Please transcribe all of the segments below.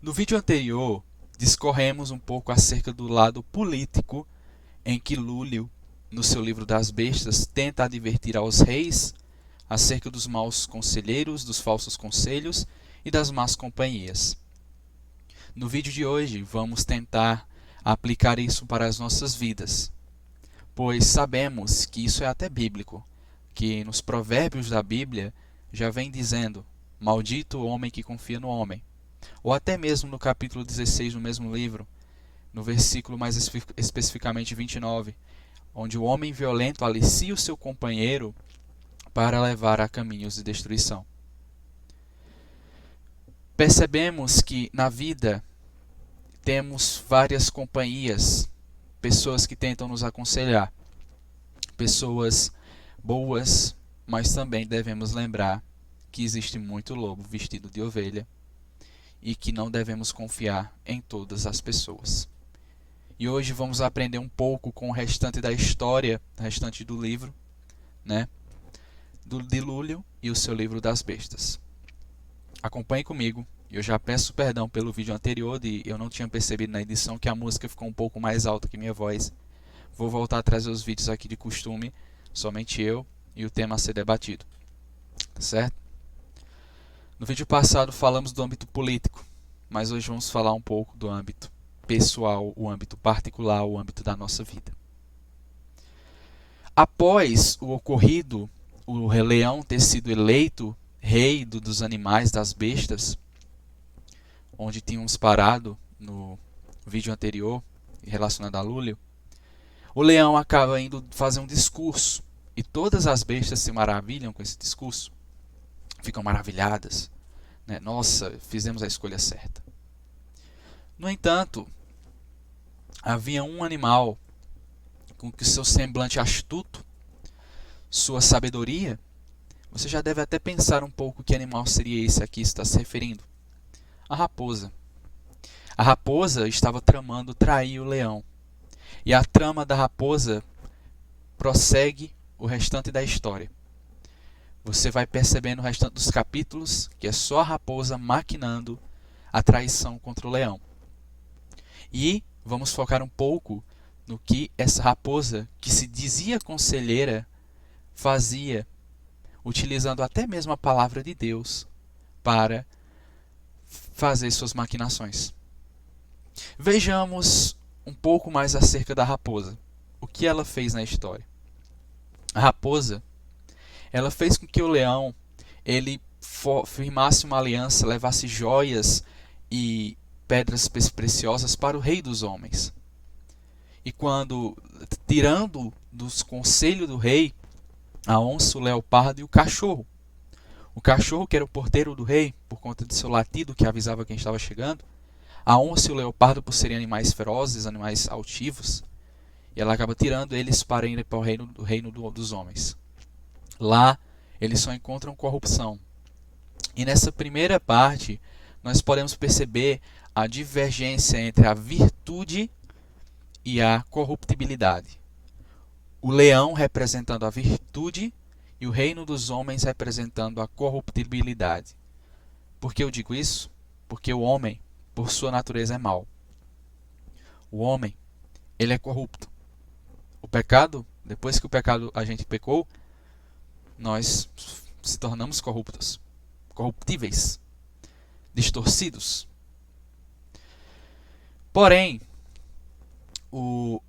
No vídeo anterior, discorremos um pouco acerca do lado político em que Lúlio, no seu livro das Bestas, tenta advertir aos reis acerca dos maus conselheiros, dos falsos conselhos e das más companhias. No vídeo de hoje, vamos tentar aplicar isso para as nossas vidas, pois sabemos que isso é até bíblico, que nos provérbios da Bíblia já vem dizendo: maldito o homem que confia no homem. Ou até mesmo no capítulo 16 do mesmo livro, no versículo mais especificamente 29, onde o homem violento alicia o seu companheiro para levar a caminhos de destruição. Percebemos que na vida temos várias companhias, pessoas que tentam nos aconselhar, pessoas boas, mas também devemos lembrar que existe muito lobo vestido de ovelha e que não devemos confiar em todas as pessoas. E hoje vamos aprender um pouco com o restante da história, o restante do livro, né, de Lúlio e o seu livro das bestas. Acompanhe comigo. Eu já peço perdão pelo vídeo anterior, eu não tinha percebido na edição que a música ficou um pouco mais alta que minha voz. Vou voltar a trazer os vídeos aqui de costume, somente eu e o tema a ser debatido. Certo? No vídeo passado falamos do âmbito político, mas hoje vamos falar um pouco do âmbito pessoal, o âmbito particular, o âmbito da nossa vida. Após o ocorrido, o rei leão ter sido eleito rei dos animais, das bestas, onde tínhamos parado no vídeo anterior, relacionado a Lúlio, o leão acaba indo fazer um discurso, e todas as bestas se maravilham com esse discurso, ficam maravilhadas, né? Nossa, fizemos a escolha certa. No entanto, havia um animal com que seu semblante astuto, sua sabedoria, você já deve até pensar um pouco que animal seria esse a que está se referindo. A raposa. A raposa estava tramando trair o leão. E a trama da raposa prossegue o restante da história. Você vai perceber no restante dos capítulos que é só a raposa maquinando a traição contra o leão. E vamos focar um pouco no que essa raposa, que se dizia conselheira, fazia, utilizando até mesmo a palavra de Deus para fazer suas maquinações. Vejamos um pouco mais acerca da raposa. O que ela fez na história? A raposa, ela fez com que o leão ele firmasse uma aliança, levasse joias e pedras preciosas para o rei dos homens. E quando, tirando dos conselhos do rei, a onça, o leopardo e o cachorro. O cachorro, que era o porteiro do rei, por conta do seu latido que avisava quem estava chegando. A onça e o leopardo, por serem animais ferozes, animais altivos. E ela acaba tirando eles para ir para o reino dos homens. Lá, eles só encontram corrupção. E nessa primeira parte, nós podemos perceber a divergência entre a virtude e a corruptibilidade. O leão representando a virtude e o reino dos homens representando a corruptibilidade. Por que eu digo isso? Porque o homem, por sua natureza, é mau. O homem, ele é corrupto. O pecado, depois que a gente pecou, nós se tornamos corruptos, corruptíveis, distorcidos. Porém,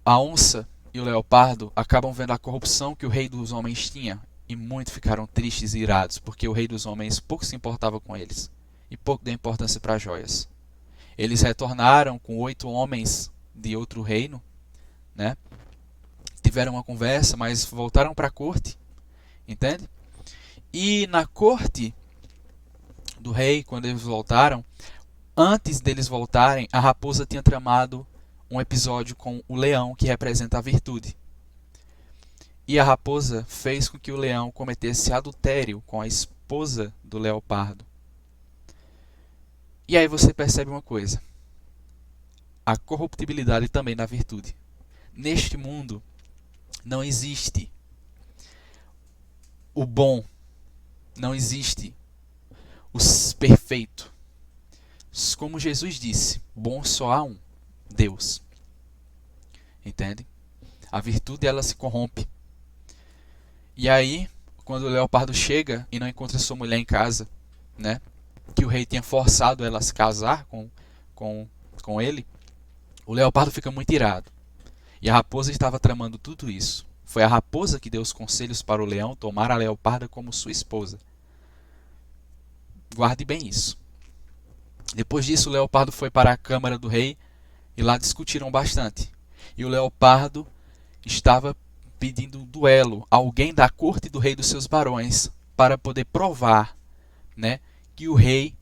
a onça e o leopardo acabam vendo a corrupção que o rei dos homens tinha e muito ficaram tristes e irados, porque o rei dos homens pouco se importava com eles e pouco deu importância para as joias. Eles retornaram com 8 homens de outro reino, né? Tiveram uma conversa, mas voltaram para a corte, entende? E na corte do rei, quando eles voltaram, antes deles voltarem, a raposa tinha tramado um episódio com o leão, que representa a virtude. E a raposa fez com que o leão cometesse adultério com a esposa do leopardo. E aí você percebe uma coisa: a corruptibilidade também da virtude. Neste mundo não existe o bom, não existe o perfeito. Como Jesus disse, bom só há um, Deus. Entende? A virtude, ela se corrompe. E aí, quando o leopardo chega e não encontra sua mulher em casa, né, que o rei tinha forçado ela a se casar com, com ele, o leopardo fica muito irado. E a raposa estava tramando tudo isso. Foi a raposa que deu os conselhos para o leão tomar a leoparda como sua esposa. Guarde bem isso. Depois disso, o leopardo foi para a câmara do rei e lá discutiram bastante. E o leopardo estava pedindo um duelo a alguém da corte do rei e dos seus barões para poder provar, né, que o rei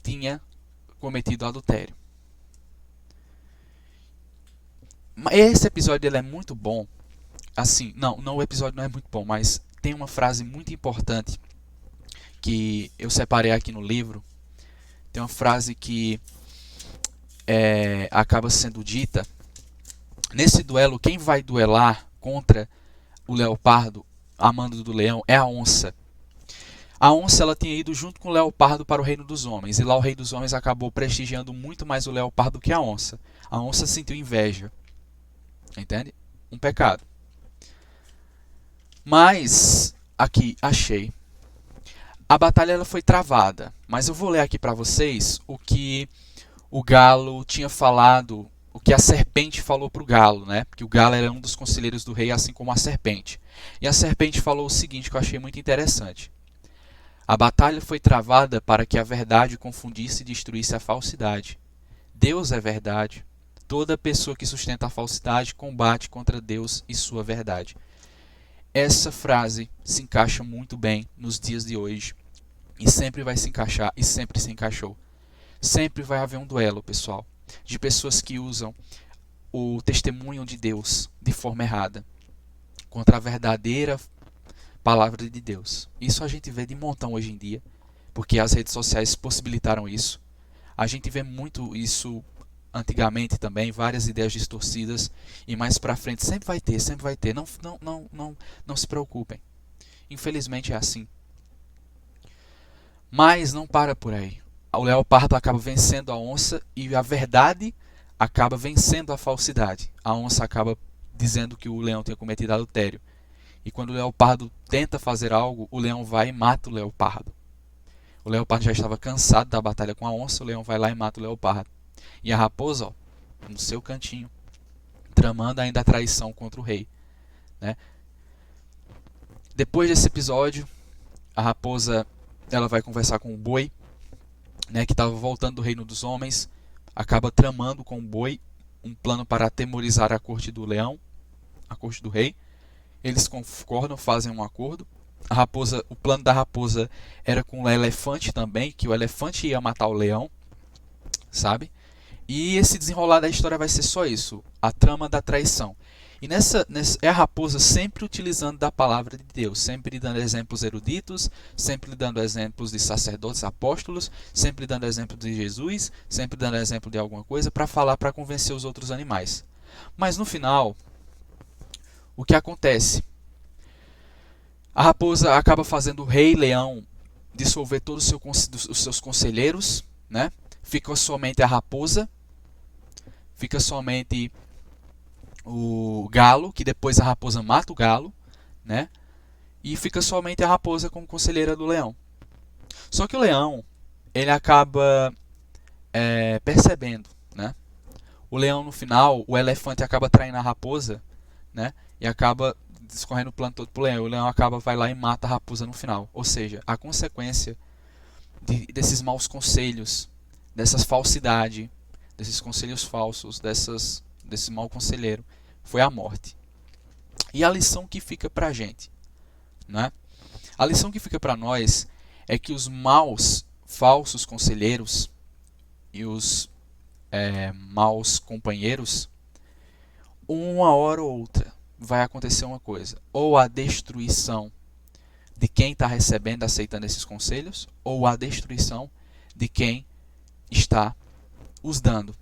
tinha cometido adultério. Esse episódio ele é muito bom. Assim, não, o episódio não é muito bom, mas tem uma frase muito importante que eu separei aqui no livro. Tem uma frase que acaba sendo dita. Nesse duelo, quem vai duelar contra o leopardo, a mando do leão, é a onça. A onça, ela tinha ido junto com o leopardo para o reino dos homens, e lá o rei dos homens acabou prestigiando muito mais o leopardo que a onça. A onça sentiu inveja. Entende? Um pecado. Mas, aqui, achei. A batalha ela foi travada, mas eu vou ler aqui para vocês o que o galo tinha falado, o que a serpente falou para o galo, né? Porque o galo era um dos conselheiros do rei, assim como a serpente. E a serpente falou o seguinte, que eu achei muito interessante. A batalha foi travada para que a verdade confundisse e destruísse a falsidade. Deus é verdade. Toda pessoa que sustenta a falsidade combate contra Deus e sua verdade. Essa frase se encaixa muito bem nos dias de hoje e sempre vai se encaixar e sempre se encaixou. Sempre vai haver um duelo, pessoal, de pessoas que usam o testemunho de Deus de forma errada contra a verdadeira palavra de Deus. Isso a gente vê de montão hoje em dia, porque as redes sociais possibilitaram isso. A gente vê muito isso antigamente também, várias ideias distorcidas, e mais pra frente sempre vai ter, sempre vai ter. Não se preocupem. Infelizmente é assim. Mas não para por aí. O leopardo acaba vencendo a onça e a verdade acaba vencendo a falsidade. A onça acaba dizendo que o leão tinha cometido adultério. E quando o leopardo tenta fazer algo, o leão vai e mata o leopardo. O leopardo já estava cansado da batalha com a onça, o leão vai lá e mata o leopardo. E a raposa, ó, no seu cantinho, tramando ainda a traição contra o rei, né? Depois desse episódio, a raposa ela vai conversar com o boi, né, que estava voltando do reino dos homens, acaba tramando com o boi um plano para atemorizar a corte do leão, a corte do rei. Eles concordam, fazem um acordo. A raposa, o plano da raposa era com o elefante também, que o elefante ia matar o leão, sabe? E esse desenrolar da história vai ser só isso, a trama da traição. E nessa é a raposa sempre utilizando da palavra de Deus, sempre dando exemplos eruditos, sempre dando exemplos de sacerdotes, apóstolos, sempre dando exemplo de Jesus, sempre dando exemplo de alguma coisa para falar, para convencer os outros animais. Mas no final, o que acontece? A raposa acaba fazendo o rei leão dissolver todos os seus conselheiros, né? Fica somente a raposa, fica somente o galo, que depois a raposa mata o galo, né? E fica somente a raposa como conselheira do leão. Só que o leão, ele acaba percebendo, né? O leão no final, o elefante acaba traindo a raposa, né? E acaba discorrendo o plano todo pro leão. O leão vai lá e mata a raposa no final. Ou seja, a consequência desses maus conselhos, dessas falsidades, desses conselhos falsos, desse mau conselheiro, foi a morte. E a lição que fica pra gente, né? A lição que fica pra nós é que os maus, falsos conselheiros e os maus companheiros, uma hora ou outra vai acontecer uma coisa: ou a destruição de quem está recebendo, aceitando esses conselhos, ou a destruição de quem está os dando.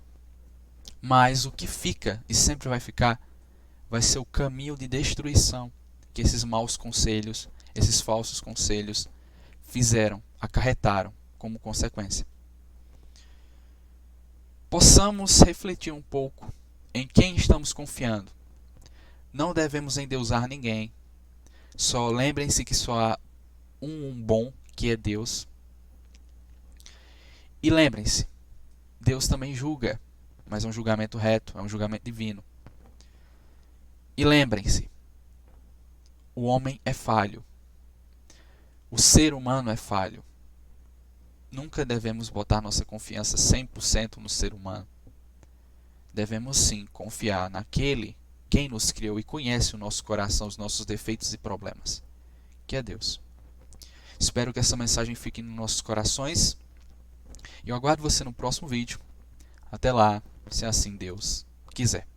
Mas o que fica, e sempre vai ficar, vai ser o caminho de destruição que esses maus conselhos, esses falsos conselhos fizeram, acarretaram como consequência. possamos refletir um pouco em quem estamos confiando. Não devemos endeusar ninguém. Só lembrem-se que só há um bom, que é Deus. E lembrem-se, Deus também julga, mas é um julgamento reto, é um julgamento divino. E lembrem-se, o homem é falho. O ser humano é falho. Nunca devemos botar nossa confiança 100% no ser humano. Devemos sim confiar naquele quem nos criou e conhece o nosso coração, os nossos defeitos e problemas, que é Deus. Espero que essa mensagem fique nos nossos corações e eu aguardo você no próximo vídeo. Até lá, se assim Deus quiser.